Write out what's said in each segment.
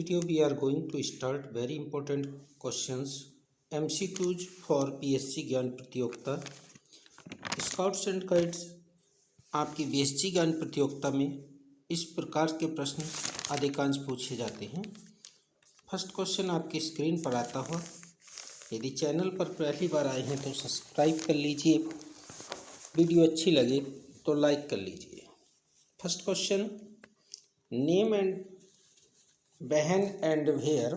video we are going to start very important questions MCQs for BSc ज्ञान प्रतियोगिता। Scouts and guides आपकी BSc ज्ञान प्रतियोगिता में इस प्रकार के प्रश्न अधिकांश पूछे जाते हैं। फर्स्ट क्वेश्चन आपकी स्क्रीन पर आता हुआ। यदि चैनल पर पहली बार आए हैं तो सब्सक्राइब कर लीजिए, वीडियो अच्छी लगे तो लाइक कर लीजिए। First question, name and when and where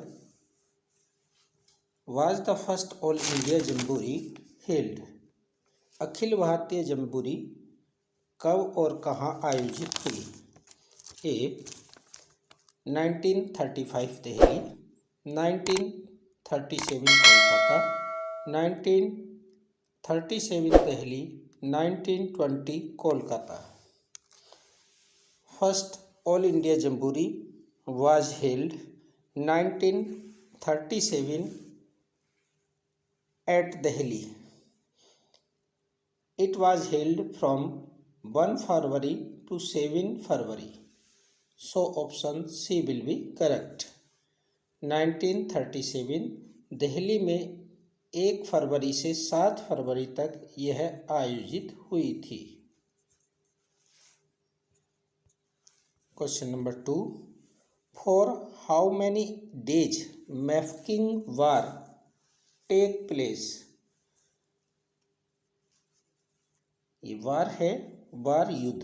was the first All India Jamboree held? Akhil Bharatiya jamboree कब और कहाँ आयोजित हुई? ए 1935 Delhi, 1937 Kolkata, 1937 Delhi, 1920 Kolkata. First all India jamboree was held 1937 at Delhi. It was held from 1 February to 7 February. So option C will be correct. 1937 Delhi में 1 फरवरी से 7 फरवरी तक यह आयोजित हुई थी। Question number 2, For how many days Mafeking War take place? ये वार है, वार युद्ध।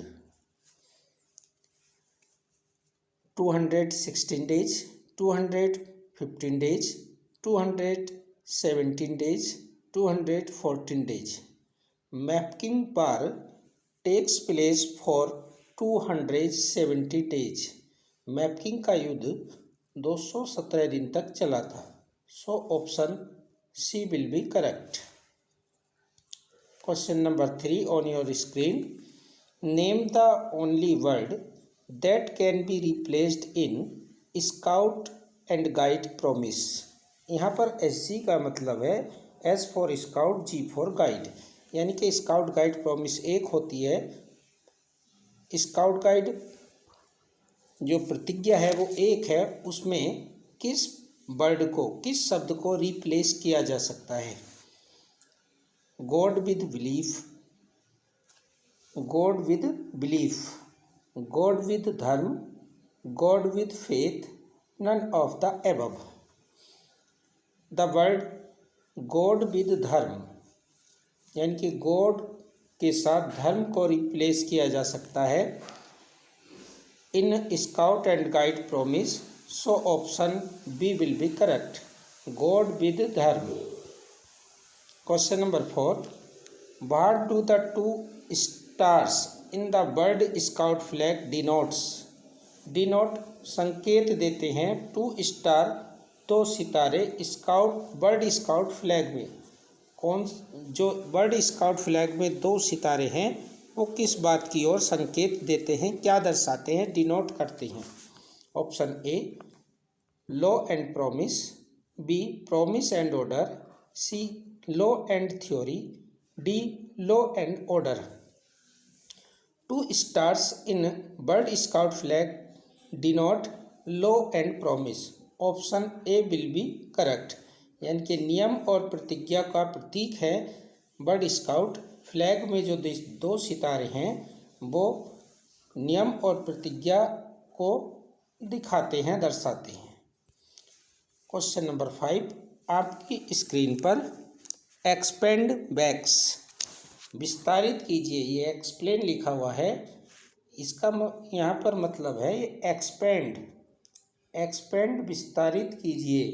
216 days, 215 days, 217 days, 214 days. Mafeking War takes place for 270 days. मैफकिंग का युद्ध 217 दिन तक चला था। So option C will be correct. Question number 3 on your screen, name the only word that can be replaced in scout and guide promise. यहाँ पर SG का मतलब है S for scout, G for guide, यानी कि scout guide promise एक होती है। स्काउट गाइड जो प्रतिज्ञा है वो एक है, उसमें किस वर्ड को, किस शब्द को रिप्लेस किया जा सकता है? God with belief, God with belief, God with dharma, God with faith, none of the above. The word God with dharma, यानी कि गॉड के साथ धर्म को रिप्लेस किया जा सकता है in scout and guide promise. So option B will be correct, God with dharma. Question number 4, what do the 2 stars in the bird scout flag denotes? Denote संकेत देते हैं 2 स्टार, 2 सितारे स्काउट, बर्ड स्काउट फ्लैग में। कौन जो bird scout flag में 2 सितारे हैं वो किस बात की ओर संकेत देते हैं, क्या दर्शाते हैं, डिनोट करते हैं? Option A law and promise, B promise and order, C law and theory, D law and order. 2 stars in bird scout flag denote law and promise. Option A will be correct, यानी कि नियम और प्रतिज्ञा का प्रतीक है। Bird scout flag में जो 2 सितारे हैं वो नियम और प्रतिज्ञा को दिखाते हैं, दर्शाते हैं। क्वेश्चन नंबर 5 आपकी स्क्रीन पर, एक्सपेंड बैक्स, विस्तारित कीजिए। ये एक्सप्लेन लिखा हुआ है, इसका यहाँ पर मतलब है ये एक्सपेंड, एक्सपेंड विस्तारित कीजिए।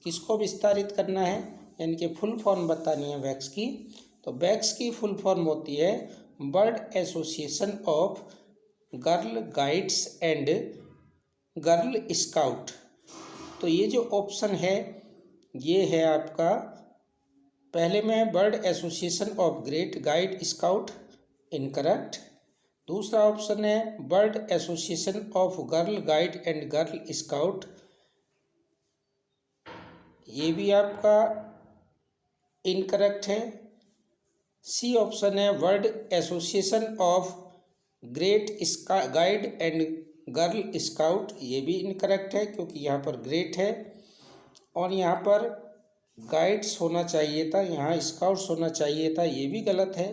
किसको विस्तारित करना है, यानी कि फुल फॉर्म बतानी है बैक्स की। तो बैक्स की फुल फॉर्म होती है bird association of girl guides and girl scout. तो ये जो ऑप्शन है ये है आपका, पहले में bird association of great guide scout, incorrect. दूसरा ऑप्शन है bird association of girl guide and girl scout, ये भी आपका इनकरेक्ट है। सी ऑप्शन है world association of great guide and girl scout, ये भी इनकरेक्ट है क्योंकि यहाँ पर ग्रेट है। और यहाँ पर गाइड्स होना चाहिए था, यहाँ स्काउट्स होना चाहिए था, ये भी गलत है।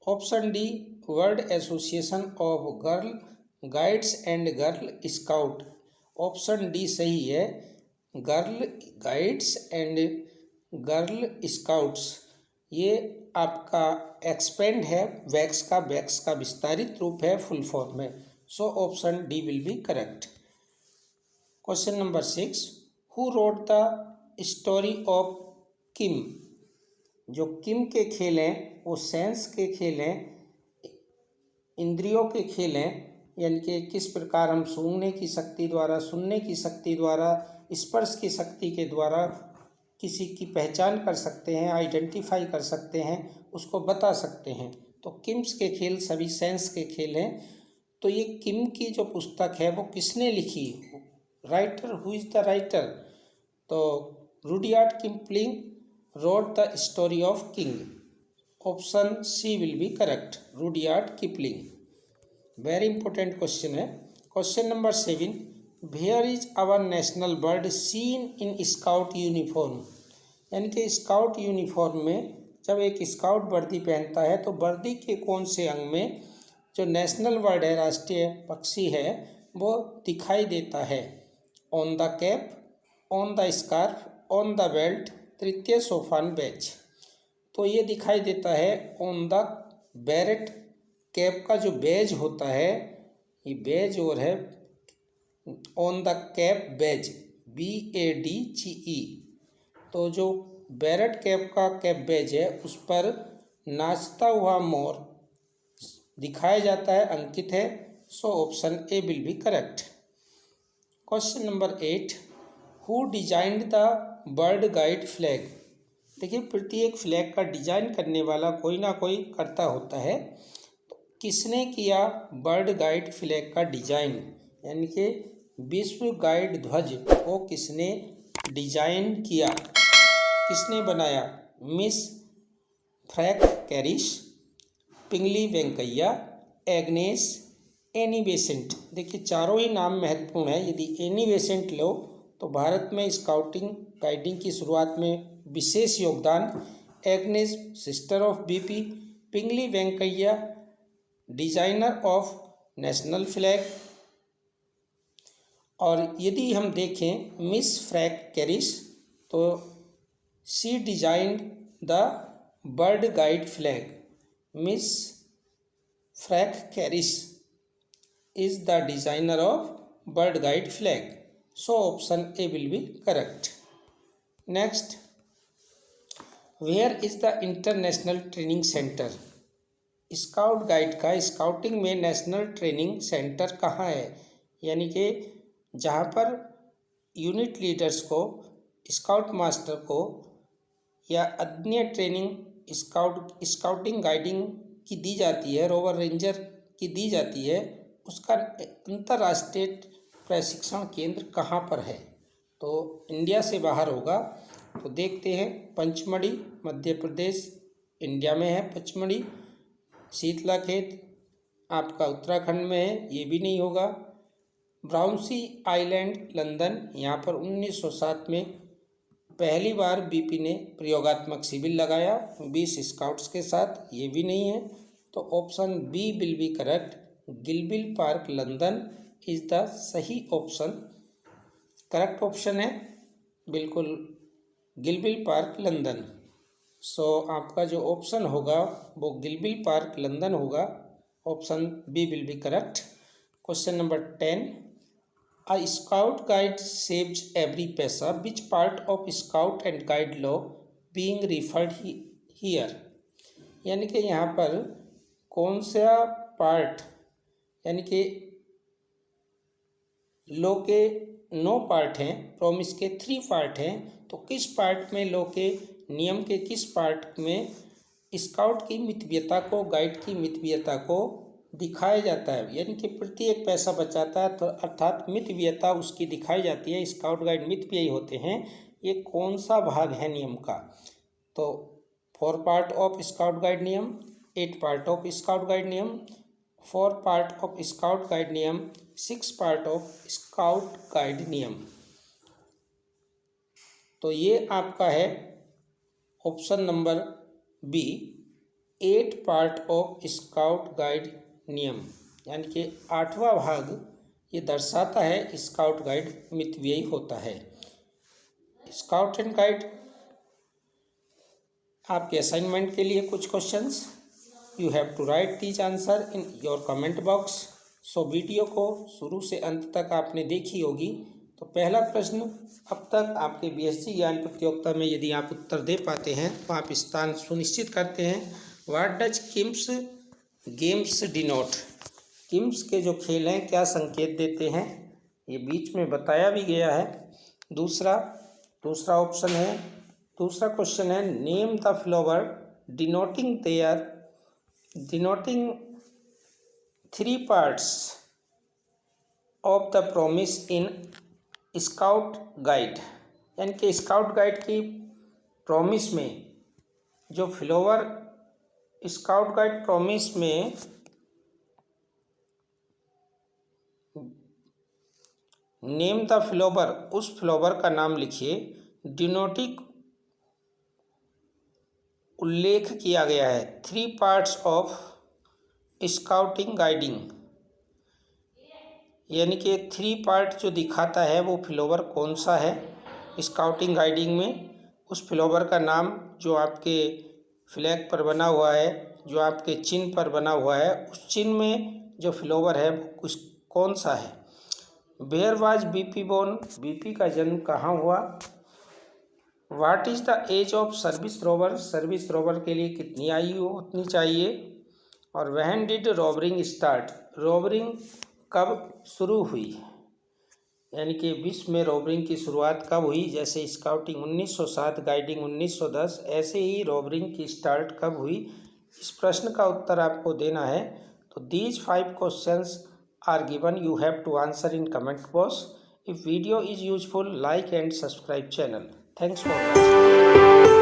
Option D word association of girl guides and girl scout, option D सही है। Girl guides and girl scouts ये आपका एक्सपेंड है, वैक्स का विस्तारित रूप है फुल फॉर्म में। So option D will be correct. Question number 6, who wrote the story of Kim. जो किम के खेल हैं वो सेंस के खेल हैं, इंद्रियों के खेल हैं, यानी कि किस प्रकार हम सूंघने की शक्ति द्वारा, सुनने की शक्ति द्वारा, स्पर्श की शक्ति के द्वारा किसी की पहचान कर सकते हैं, आइडेंटिफाई कर सकते हैं, उसको बता सकते हैं। तो किम्स के खेल सभी सेंस के खेल हैं। तो ये किम की जो पुस्तक है वो किसने लिखी, writer, who is the writer? तो Rudyard Kipling wrote the story of king, option C will be correct, Rudyard Kipling. Very important question है। Question number 7, where is our national bird seen in scout uniform. यानी कि scout uniform में जब एक scout वर्दी पहनता है तो वर्दी के कौन से अंग में जो नेशनल बर्ड है, राष्ट्रीय पक्षी है, वो दिखाई देता है? On the cap, on the scarf, on the belt, तृतीय सोपान बैज। तो ये दिखाई देता है ऑन द बैरेट कैप का जो बैज होता है, ये बैज और है on the cap badge, BADGE। तो जो बैरेट कैप का कैप बैज है उस पर नाचता हुआ मोर दिखाया जाता है, अंकित है। सो option A will be correct. Question number 8, who designed the bird guide flag. देखिए, प्रत्येक फ्लैग का डिजाइन करने वाला कोई ना कोई करता होता है। तो किसने किया बर्ड गाइड फ्लैग का डिजाइन, यानी कि विश्व गाइड ध्वज को किसने डिजाइन किया, किसने बनाया? मिस फ्रैंक कैरिस, पिंगली वेंकैया, एग्नेस, एनी बेसेंट। देखिए, चारों ही नाम महत्वपूर्ण है। यदि एनी बेसेंट लो तो भारत में स्काउटिंग गाइडिंग की शुरुआत में विशेष योगदान, Agnes sister of BP, Pingali Venkayya designer of national flag. और यदि हम देखें मिस फ्रैंक कैरिस तो she designed the bird guide flag. Miss Frank Carris is the designer of bird guide flag. So option A will be correct. Next, where is the international training centre. Scout guide का scouting में national training centre कहाँ है? यानी कि जहाँ पर unit leaders को, scout master को या अन्य ट्रेनिंग स्काउटिंग गाइडिंग की दी जाती है, रोवर रेंजर की दी जाती है, उसका अंतर्राष्ट्रीय प्रशिक्षण केंद्र कहाँ पर है? तो इंडिया से बाहर होगा। तो देखते हैं, पंचमढ़ी मध्य प्रदेश इंडिया में है, पंचमढ़ी। शीतला खेत आपका उत्तराखंड में है, ये भी नहीं होगा। ब्राउनसी आइलैंड लंदन, यहाँ पर 1907 में पहली बार BP ने प्रयोगात्मक शिविर लगाया 20 स्काउट्स के साथ, ये भी नहीं है। तो option B will be correct, गिलबिल पार्क लंदन इज द सही ऑप्शन, करेक्ट ऑप्शन है बिल्कुल, गिलबिल पार्क लंदन। सो आपका जो ऑप्शन होगा वो गिलबिल पार्क लंदन होगा, option B will be correct. Question number 10, A scout guide saves every paisa. Which part of scout and guide law being referred here? यानी कि यहाँ पर कौन सा पार्ट, यानी कि लॉ के 9 पार्ट हैं, प्रॉमिस के 3 पार्ट हैं। तो किस पार्ट में, लॉ के नियम के किस पार्ट में स्काउट की मितव्ययता को, गाइड की मितव्ययता को दिखाया जाता है? यानी कि प्रत्येक पैसा बचाता है, तो अर्थात मितव्ययता उसकी दिखाई जाती है। स्काउट गाइड मितव्ययी होते हैं। ये कौन सा भाग है नियम का? तो 4 पार्ट ऑफ स्काउट गाइड नियम, 8 पार्ट ऑफ स्काउट गाइड नियम, 4 पार्ट ऑफ स्काउट गाइड नियम, 6 पार्ट ऑफ स्काउट गाइड नियम। तो ये आपका है option number B, 8 part of scout guide नियम, यानी कि 8वां भाग ये दर्शाता है स्काउट गाइड मितव्ययी होता है। स्काउट एंड गाइड आपके असाइनमेंट के लिए कुछ questions, you have to write these answer in your comment box. So video को शुरू से अंत तक आपने देखी होगी। तो पहला प्रश्न, अब तक आपके बीएससी ज्ञान प्रतियोगिता में यदि आप उत्तर दे पाते हैं तो आप स्थान सुनिश्चित करते हैं। What does KIMS games denote? KIMS के जो खेल हैं क्या संकेत देते हैं, ये बीच में बताया भी गया है। दूसरा ऑप्शन है, दूसरा क्वेश्चन है, name the flower denoting 3 parts of the promise in scout guide, यानी कि स्काउट गाइड की प्रॉमिस में जो फ्लावर, स्काउट गाइड प्रॉमिस में नेम द फ्लावर, उस फ्लावर का नाम लिखिए। डिनोटिंग उल्लेख किया गया है 3 पार्ट्स ऑफ स्काउटिंग गाइडिंग, यानी कि 3 पार्ट जो दिखाता है वो फ्लावर कौन सा है स्काउटिंग गाइडिंग में। उस फ्लावर का नाम जो आपके फ्लैग पर बना हुआ है, जो आपके चिन्ह पर बना हुआ है, उस चिन्ह में जो फ्लावर है वो कौन सा है। Where was BP born? BP का जन्म कहाँ हुआ। What is the age of service rover? Service rover के लिए कितनी आयु उतनी चाहिए। और when did rovering start? Rovering कब शुरू हुई, यानी कि विश्व में रॉबरिंग की शुरुआत कब हुई। जैसे स्काउटिंग 1907, गाइडिंग 1910, ऐसे ही रॉबरिंग की स्टार्ट कब हुई। इस प्रश्न का उत्तर आपको देना है। तो these 5 questions are given, you have to answer in comment box. If video is useful, like and subscribe channel. Thanks for watching.